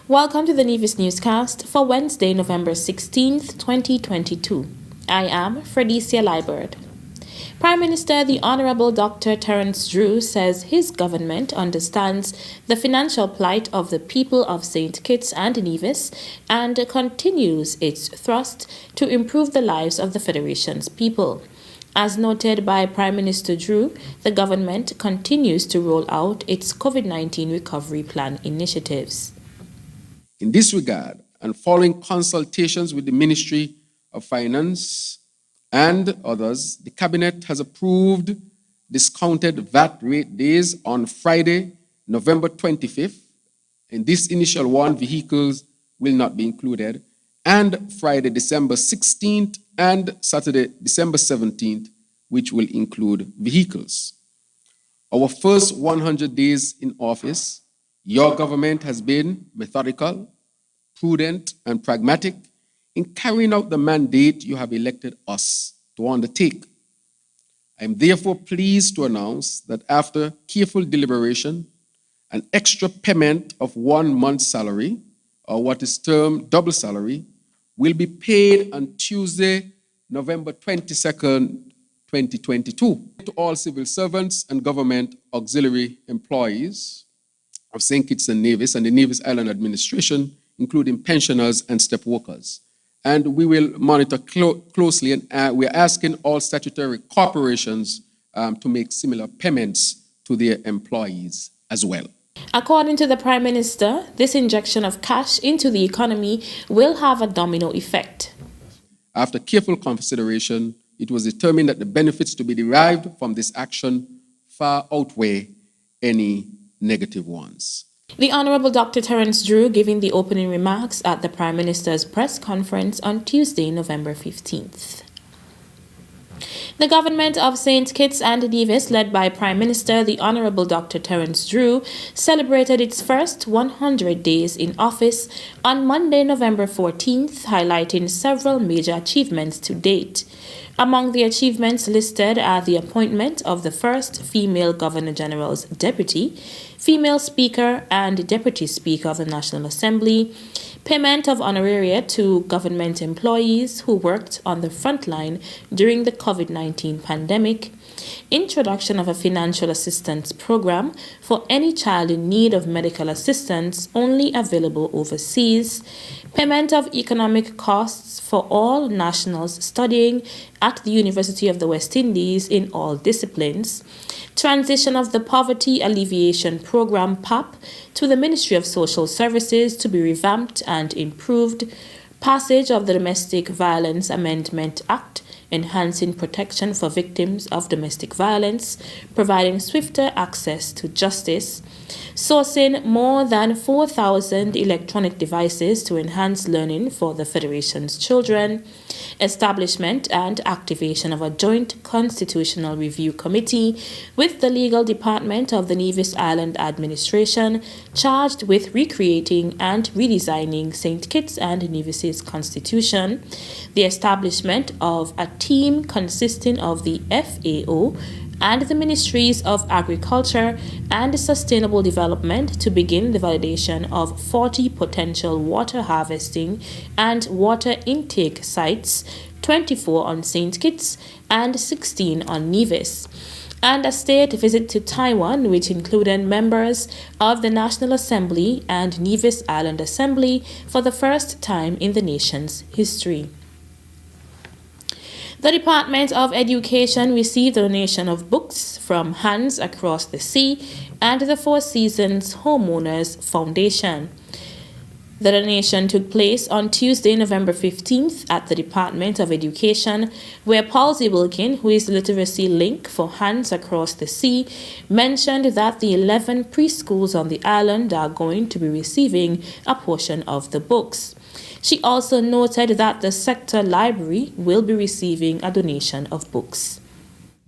Welcome to the Nevis Newscast for Wednesday, November 16th, 2022. I am Fredicia Liebert. Prime Minister the Honorable Dr. Terence Drew says his government understands the financial plight of the people of St. Kitts and Nevis and continues its thrust to improve the lives of the Federation's people. As noted by Prime Minister Drew, the government continues to roll out its COVID-19 recovery plan initiatives. In this regard, and following consultations with the Ministry of Finance and others, the Cabinet has approved discounted VAT rate days on Friday, November 25th. In this initial one, vehicles will not be included, and Friday, December 16th, and Saturday, December 17th, which will include vehicles. Our first 100 days in office, your government has been methodical, prudent, and pragmatic in carrying out the mandate you have elected us to undertake. I am therefore pleased to announce that after careful deliberation, an extra payment of 1 month's salary, or what is termed double salary, will be paid on Tuesday, November 22nd, 2022, to all civil servants and government auxiliary employees of St. Kitts and Nevis and the Nevis Island Administration, including pensioners and step workers. And we will monitor closely, and we are asking all statutory corporations to make similar payments to their employees as well. According to the Prime Minister, this injection of cash into the economy will have a domino effect. After careful consideration, it was determined that the benefits to be derived from this action far outweigh any negative ones. The Honorable Dr. Terence Drew giving the opening remarks at the Prime Minister's press conference on Tuesday, November 15th. The government of St. Kitts and Nevis, led by Prime Minister the Honorable Dr. Terence Drew, celebrated its first 100 days in office on Monday, November 14th, highlighting several major achievements to date. Among the achievements listed are the appointment of the first female Governor General's deputy, female Speaker and Deputy Speaker of the National Assembly, payment of honoraria to government employees who worked on the front line during the COVID-19 pandemic, introduction of a financial assistance program for any child in need of medical assistance only available overseas, payment of economic costs for all nationals studying at the University of the West Indies in all disciplines, transition of the Poverty Alleviation Program PAP to the Ministry of Social Services to be revamped and improved, passage of the Domestic Violence Amendment Act enhancing protection for victims of domestic violence, providing swifter access to justice, sourcing more than 4,000 electronic devices to enhance learning for the Federation's children, establishment and activation of a joint constitutional review committee with the legal department of the Nevis Island Administration charged with recreating and redesigning St. Kitts and Nevis's constitution, the establishment of a team consisting of the FAO and the Ministries of Agriculture and Sustainable Development to begin the validation of 40 potential water harvesting and water intake sites, 24 on St. Kitts and 16 on Nevis, and a state visit to Taiwan, which included members of the National Assembly and Nevis Island Assembly for the first time in the nation's history. The Department of Education received a donation of books from Hands Across the Sea and the Four Seasons Homeowners Foundation. The donation took place on Tuesday, November 15th at the Department of Education, where Palsy Wilkin, who is the literacy link for Hands Across the Sea, mentioned that the 11 preschools on the island are going to be receiving a portion of the books. She also noted that the sector library will be receiving a donation of books.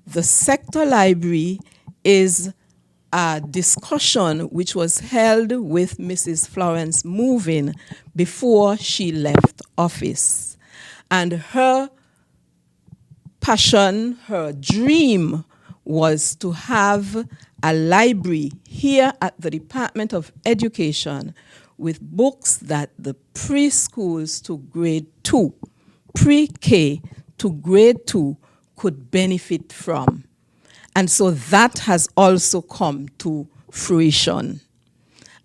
The sector library is a discussion which was held with Mrs. Florence Movin before she left office. And her passion, her dream was to have a library here at the Department of Education with books that the preschools to grade 2, pre-K to grade 2 could benefit from. And so that has also come to fruition.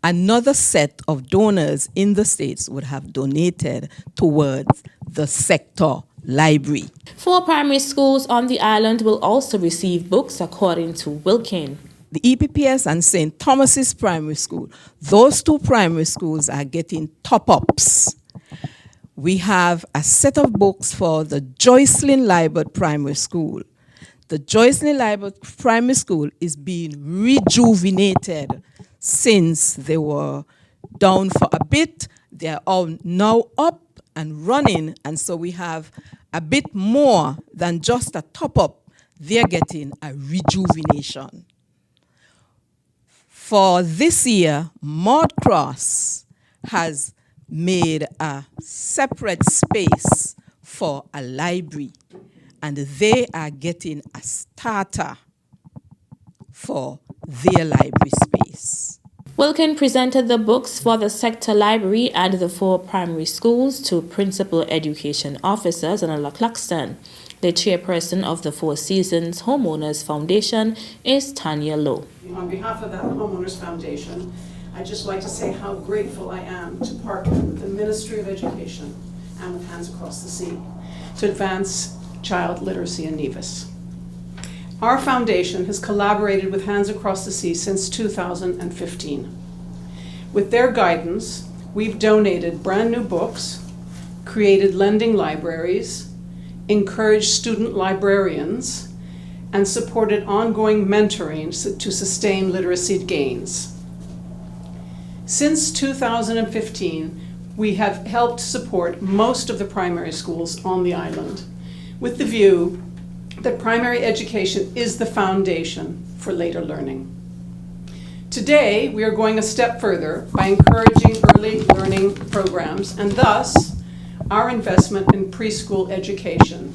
Another set of donors in the States would have donated towards the sector library. 4 primary schools on the island will also receive books, according to Wilkin. The EPPS and St. Thomas's Primary School, those 2 primary schools are getting top-ups. We have a set of books for the Joycelyn Libert Primary School. The Joycelyn Libert Primary School is being rejuvenated since they were down for a bit. They are all now up and running, and so we have a bit more than just a top-up. They're getting a rejuvenation. For this year, Maud Cross has made a separate space for a library, and they are getting a starter for their library space. Wilkin presented the books for the sector library and the 4 primary schools to Principal Education Officers in Claxton. The chairperson of the Four Seasons Homeowners Foundation is Tanya Lowe. On behalf of that Homeowners Foundation, I'd just like to say how grateful I am to partner with the Ministry of Education and with Hands Across the Sea to advance child literacy in Nevis. Our foundation has collaborated with Hands Across the Sea since 2015. With their guidance, we've donated brand new books, created lending libraries, encouraged student librarians, and supported ongoing mentoring to sustain literacy gains. Since 2015, we have helped support most of the primary schools on the island, with the view that primary education is the foundation for later learning. Today, we are going a step further by encouraging early learning programs and thus our investment in preschool education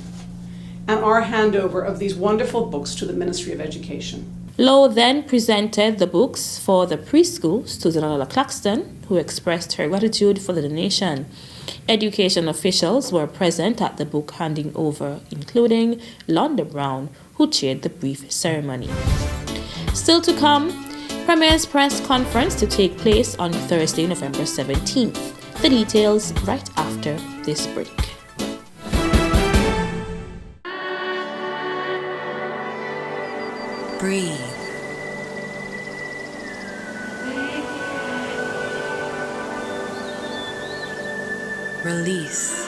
and our handover of these wonderful books to the Ministry of Education. Lowe then presented the books for the preschools to Zanella Claxton, who expressed her gratitude for the donation. Education officials were present at the book handing over, including Londa Brown, who chaired the brief ceremony. Still to come, Premier's press conference to take place on Thursday, November 17th. The details right after this break. Breathe. Release.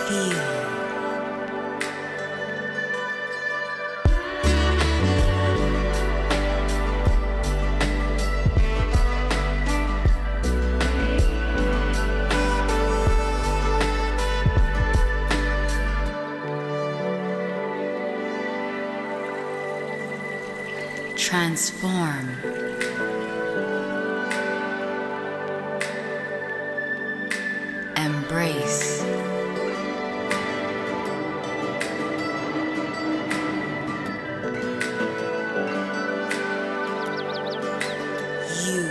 Feel. Transform. Embrace. You.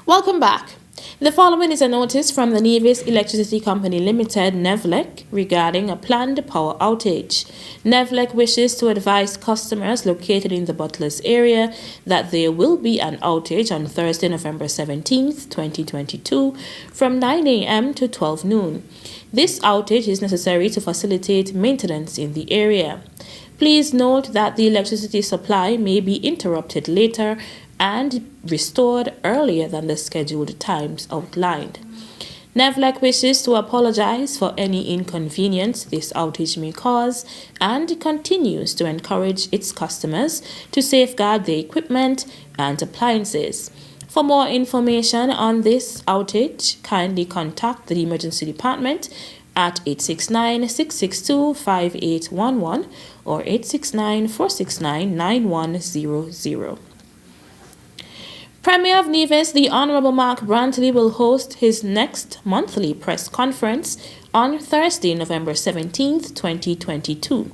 Welcome back. The following is a notice from the Nevis Electricity Company Limited, NEVLEC, regarding a planned power outage. NEVLEC wishes to advise customers located in the Butlers area that there will be an outage on Thursday, November 17th, 2022, from 9 a.m. to 12 noon. This outage is necessary to facilitate maintenance in the area. Please note that the electricity supply may be interrupted later and restored earlier than the scheduled times outlined. NEVLEC wishes to apologize for any inconvenience this outage may cause and continues to encourage its customers to safeguard their equipment and appliances. For more information on this outage, kindly contact the Emergency Department at 869-662-5811 or 869-469-9100. Premier of Nevis, the Honorable Mark Brantley, will host his next monthly press conference on Thursday, November 17th, 2022.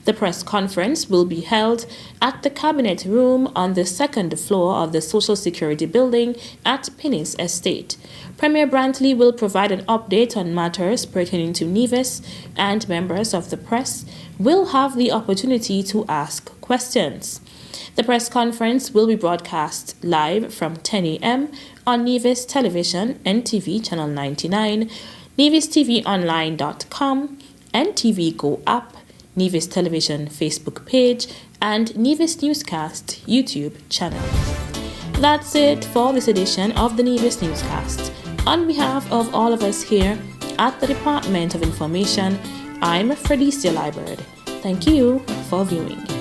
The press conference will be held at the Cabinet Room on the second floor of the Social Security Building at Pinnis Estate. Premier Brantley will provide an update on matters pertaining to Nevis, and members of the press will have the opportunity to ask questions. The press conference will be broadcast live from 10 a.m. on Nevis Television, NTV Channel 99, nevistvonline.com, NTV Go app, Nevis Television Facebook page, and Nevis Newscast YouTube channel. That's it for this edition of the Nevis Newscast. On behalf of all of us here at the Department of Information, I'm Fredicia Liburd. Thank you for viewing.